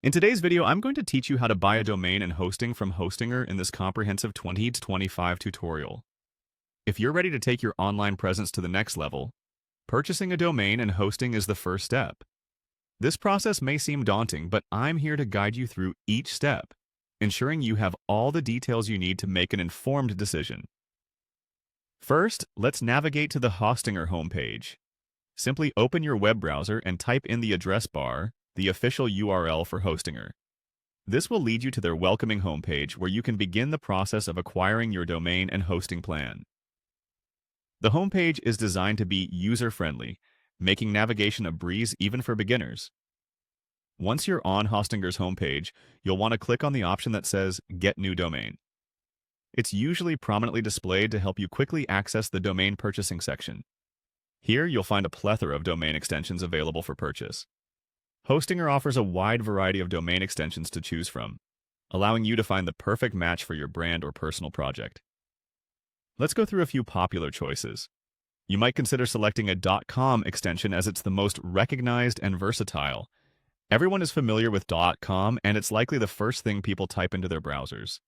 In today's video, I'm going to teach you how to buy a domain and hosting from Hostinger in this comprehensive 20 to 25 tutorial. If you're ready to take your online presence to the next level, purchasing a domain and hosting is the first step. This process may seem daunting, but I'm here to guide you through each step, ensuring you have all the details you need to make an informed decision. First, let's navigate to the Hostinger homepage. Simply open your web browser and type in the address bar the official URL for Hostinger. This will lead you to their welcoming homepage where you can begin the process of acquiring your domain and hosting plan. The homepage is designed to be user-friendly, making navigation a breeze even for beginners. Once you're on Hostinger's homepage, you'll want to click on the option that says Get New Domain. It's usually prominently displayed to help you quickly access the domain purchasing section. Here, you'll find a plethora of domain extensions available for purchase. Hostinger offers a wide variety of domain extensions to choose from, allowing you to find the perfect match for your brand or personal project. Let's go through a few popular choices. You might consider selecting a .com extension as it's the most recognized and versatile. Everyone is familiar with .com, and it's likely the first thing people type into their browsers.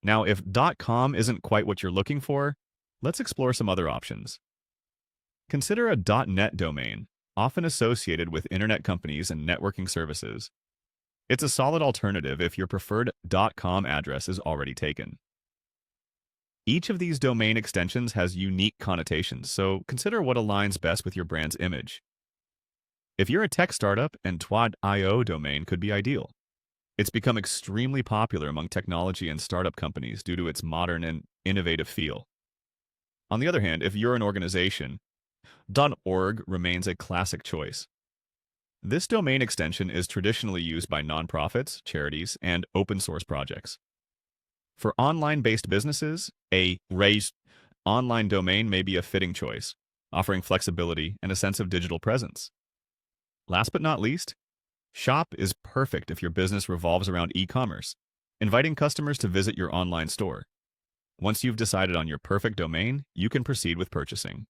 Now, if .com isn't quite what you're looking for, let's explore some other options. Consider a .net domain, often associated with internet companies and networking services. It's a solid alternative if your preferred .com address is already taken. Each of these domain extensions has unique connotations, so consider what aligns best with your brand's image. If you're a tech startup, and twat.io domain could be ideal. It's become extremely popular among technology and startup companies due to its modern and innovative feel. On the other hand, if you're an organization, .org remains a classic choice. This domain extension is traditionally used by nonprofits, charities, and open source projects. For online-based businesses, a raised online domain may be a fitting choice, offering flexibility and a sense of digital presence. Last but not least, Shop is perfect if your business revolves around e-commerce, inviting customers to visit your online store. Once you've decided on your perfect domain, you can proceed with purchasing.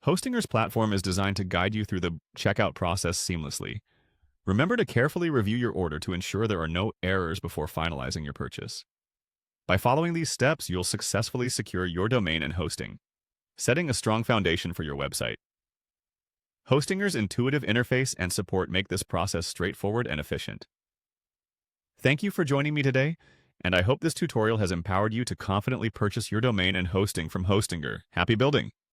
Hostinger's platform is designed to guide you through the checkout process seamlessly. Remember to carefully review your order to ensure there are no errors before finalizing your purchase. By following these steps, you'll successfully secure your domain and hosting, setting a strong foundation for your website. Hostinger's intuitive interface and support make this process straightforward and efficient. Thank you for joining me today, and I hope this tutorial has empowered you to confidently purchase your domain and hosting from Hostinger. Happy building!